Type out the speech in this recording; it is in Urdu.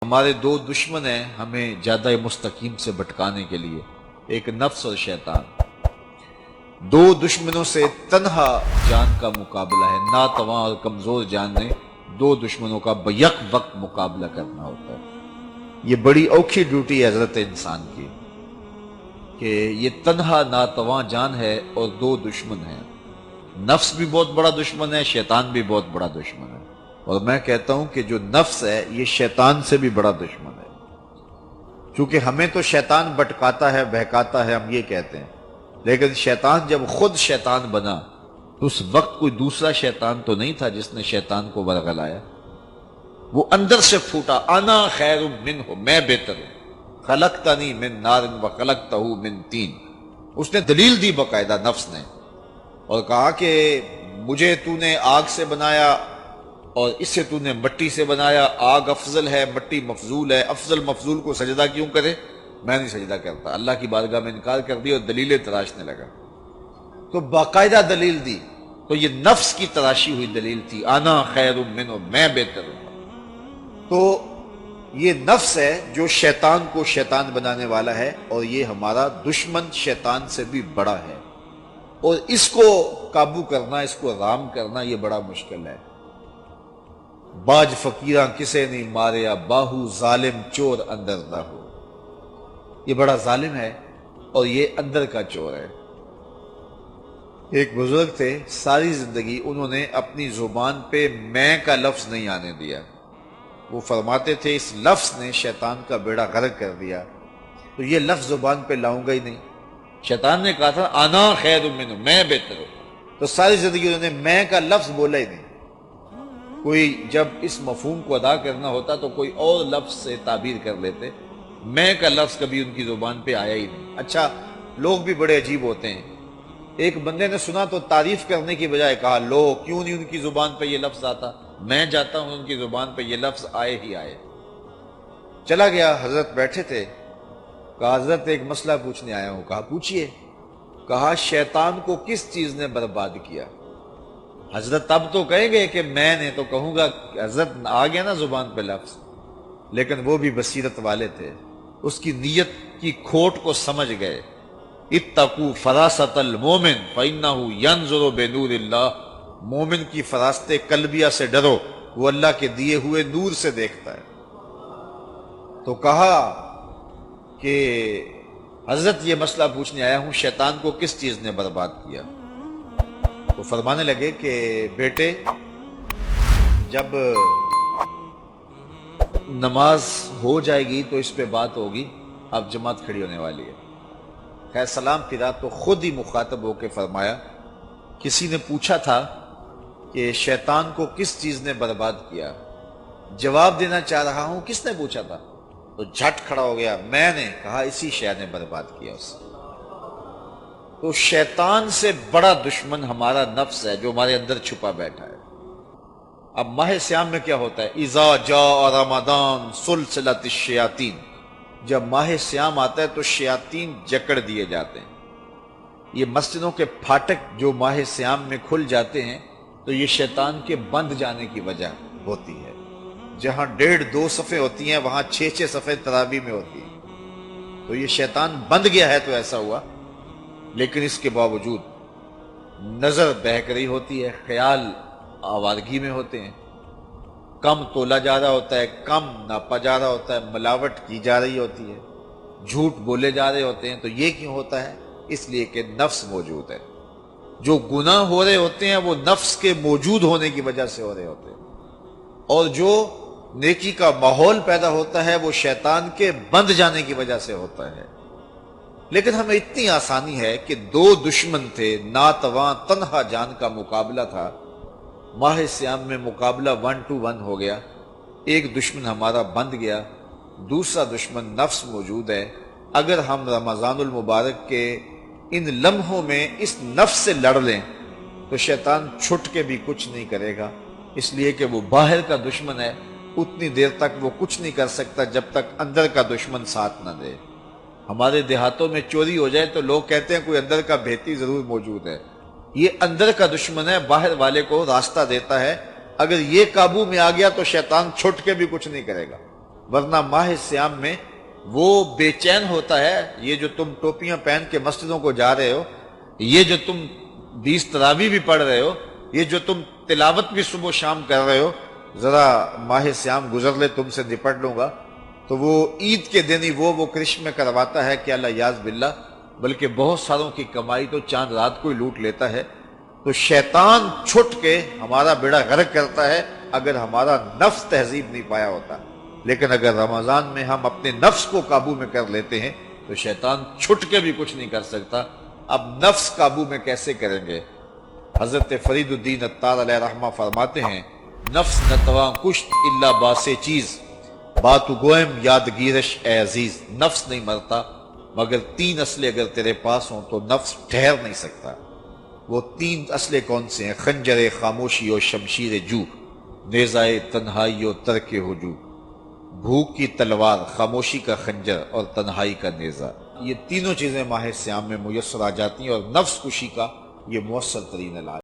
ہمارے دو دشمن ہیں ہمیں زیادہ مستقیم سے بھٹکانے کے لیے، ایک نفس اور شیطان۔ دو دشمنوں سے تنہا جان کا مقابلہ ہے، ناتواں اور کمزور جان نے دو دشمنوں کا بیک وقت مقابلہ کرنا ہوتا ہے۔ یہ بڑی اوکھی ڈیوٹی ہے حضرت انسان کی کہ یہ تنہا ناتواں جان ہے اور دو دشمن ہیں، نفس بھی بہت بڑا دشمن ہے، شیطان بھی بہت بڑا دشمن ہے، اور میں کہتا ہوں کہ جو نفس ہے یہ شیطان سے بھی بڑا دشمن ہے، چونکہ ہمیں تو شیطان بھٹکاتا ہے، بہکاتا ہے، ہم یہ کہتے ہیں، لیکن شیطان جب خود شیطان بنا تو اس وقت کوئی دوسرا شیطان تو نہیں تھا جس نے شیطان کو ورغلایا، وہ اندر سے پھوٹا، انا خیر منہ، میں بہتر ہوں، خلقتنی من نار وخلقتہ من طین۔ اس نے دلیل دی باقاعدہ نفس نے، اور کہا کہ مجھے تو نے آگ سے بنایا اور اس سے تو نے مٹی سے بنایا، آگ افضل ہے، مٹی مفضول ہے، افضل مفضول کو سجدہ کیوں کرے؟ میں نہیں سجدہ کرتا۔ اللہ کی بارگاہ میں انکار کر دی اور دلیلیں تراشنے لگا، تو باقاعدہ دلیل دی، تو یہ نفس کی تراشی ہوئی دلیل تھی، انا خیر منہ، میں بہتر ہوں۔ تو یہ نفس ہے جو شیطان کو شیطان بنانے والا ہے، اور یہ ہمارا دشمن شیطان سے بھی بڑا ہے، اور اس کو قابو کرنا، اس کو رام کرنا یہ بڑا مشکل ہے۔ باج فقیراں کسے نہیں ماریا، باہو ظالم چور اندر نہ ہو۔ یہ بڑا ظالم ہے اور یہ اندر کا چور ہے۔ ایک بزرگ تھے، ساری زندگی انہوں نے اپنی زبان پہ میں کا لفظ نہیں آنے دیا۔ وہ فرماتے تھے اس لفظ نے شیطان کا بیڑا غرق کر دیا، تو یہ لفظ زبان پہ لاؤں گا ہی نہیں۔ شیطان نے کہا تھا انا خیر منہ، میں بہتر ہوں، تو ساری زندگی انہوں نے میں کا لفظ بولا ہی نہیں۔ کوئی جب اس مفہوم کو ادا کرنا ہوتا تو کوئی اور لفظ سے تعبیر کر لیتے، میں کا لفظ کبھی ان کی زبان پہ آیا ہی نہیں۔ اچھا، لوگ بھی بڑے عجیب ہوتے ہیں، ایک بندے نے سنا تو تعریف کرنے کی بجائے کہا لو کیوں نہیں ان کی زبان پہ یہ لفظ آتا، میں جاتا ہوں ان کی زبان پہ یہ لفظ آئے ہی آئے۔ چلا گیا، حضرت بیٹھے تھے، کہا حضرت ایک مسئلہ پوچھنے آیا ہوں۔ کہا پوچھئے۔ کہا شیطان کو کس چیز نے برباد کیا؟ حضرت اب تو کہیں گے کہ میں نے، تو کہوں گا حضرت آ گیا نا زبان پہ لفظ، لیکن وہ بھی بصیرت والے تھے، اس کی نیت کی کھوٹ کو سمجھ گئے۔ اتقوا فراست المومن فإنہ ینظر بنور اللہ، مومن کی فراست قلبیہ سے ڈرو، وہ اللہ کے دیے ہوئے نور سے دیکھتا ہے۔ تو کہا کہ حضرت یہ مسئلہ پوچھنے آیا ہوں، شیطان کو کس چیز نے برباد کیا؟ تو فرمانے لگے کہ بیٹے، جب نماز ہو جائے گی تو اس پہ بات ہوگی، اب جماعت کھڑی ہونے والی ہے۔ خیر سلام پھرا تو خود ہی مخاطب ہو کے فرمایا، کسی نے پوچھا تھا کہ شیطان کو کس چیز نے برباد کیا؟ جواب دینا چاہ رہا ہوں، کس نے پوچھا تھا؟ تو جھٹ کھڑا ہو گیا، میں نے۔ کہا اسی شے نے برباد کیا اسے۔ تو شیطان سے بڑا دشمن ہمارا نفس ہے جو ہمارے اندر چھپا بیٹھا ہے۔ اب ماہ سیام میں کیا ہوتا ہے؟ اذا جاء رمضان سلسلۃ الشیاطین، جب ماہ سیام آتا ہے تو شیاطین جکڑ دیے جاتے ہیں۔ یہ مسجدوں کے پھاٹک جو ماہ سیام میں کھل جاتے ہیں تو یہ شیطان کے بند جانے کی وجہ ہوتی ہے۔ جہاں 1.5-2 صفیں ہوتی ہیں وہاں 6 صفیں تراویح میں ہوتی ہیں، تو یہ شیطان بند گیا ہے تو ایسا ہوا، لیکن اس کے باوجود نظر بہک رہی ہوتی ہے، خیال آوارگی میں ہوتے ہیں، کم تولا جا رہا ہوتا ہے، کم ناپا جا رہا ہوتا ہے، ملاوٹ کی جا رہی ہوتی ہے، جھوٹ بولے جا رہے ہوتے ہیں۔ تو یہ کیوں ہوتا ہے؟ اس لیے کہ نفس موجود ہے۔ جو گناہ ہو رہے ہوتے ہیں وہ نفس کے موجود ہونے کی وجہ سے ہو رہے ہوتے ہیں، اور جو نیکی کا ماحول پیدا ہوتا ہے وہ شیطان کے بند جانے کی وجہ سے ہوتا ہے۔ لیکن ہمیں اتنی آسانی ہے کہ دو دشمن تھے، ناتواں تنہا جان کا مقابلہ تھا، ماہ سیام میں مقابلہ 1 to 1 ہو گیا، ایک دشمن ہمارا بند گیا، دوسرا دشمن نفس موجود ہے۔ اگر ہم رمضان المبارک کے ان لمحوں میں اس نفس سے لڑ لیں تو شیطان چھٹ کے بھی کچھ نہیں کرے گا، اس لیے کہ وہ باہر کا دشمن ہے، اتنی دیر تک وہ کچھ نہیں کر سکتا جب تک اندر کا دشمن ساتھ نہ دے۔ ہمارے دیہاتوں میں چوری ہو جائے تو لوگ کہتے ہیں کوئی اندر کا بھیتی ضرور موجود ہے، یہ اندر کا دشمن ہے، باہر والے کو راستہ دیتا ہے۔ اگر یہ قابو میں آ گیا تو شیطان چھٹ کے بھی کچھ نہیں کرے گا۔ ورنہ ماہ سیام میں وہ بے چین ہوتا ہے. یہ جو تم ٹوپیاں پہن کے مسجدوں کو جا رہے ہو، یہ جو تم 20 تراویح بھی پڑھ رہے ہو، یہ جو تم تلاوت بھی صبح و شام کر رہے ہو، ذرا ماہ سیام گزر لے، تم سے نپٹ لوں گا. تو وہ عید کے دن ہی وہ کرشمے کرواتا ہے کہ اللہ یاز باللہ، بلکہ بہت ساروں کی کمائی تو چاند رات کو ہی لوٹ لیتا ہے. تو شیطان چھٹ کے ہمارا بیڑا غرق کرتا ہے اگر ہمارا نفس تہذیب نہیں پایا ہوتا. لیکن اگر رمضان میں ہم اپنے نفس کو قابو میں کر لیتے ہیں تو شیطان چھٹ کے بھی کچھ نہیں کر سکتا. اب نفس قابو میں کیسے کریں گے؟ حضرت فرید الدین عطار علیہ رحمہ فرماتے ہیں، نفس نتواں کشت الا باس چیز، باتو گوئم یادگیرش اے عزیز. نفس نہیں مرتا مگر 3 اسلحے اگر تیرے پاس ہوں تو نفس ٹھہر نہیں سکتا. وہ 3 اسلحے کون سے ہیں؟ خنجر خاموشی و شمشیر جو، نیزائے تنہائی و ترک ہجو. بھوک کی تلوار، خاموشی کا خنجر اور تنہائی کا نیزہ، یہ تینوں چیزیں ماہ سیام میں میسر آ جاتی ہیں، اور نفس کشی کا یہ مؤثر ترین علاج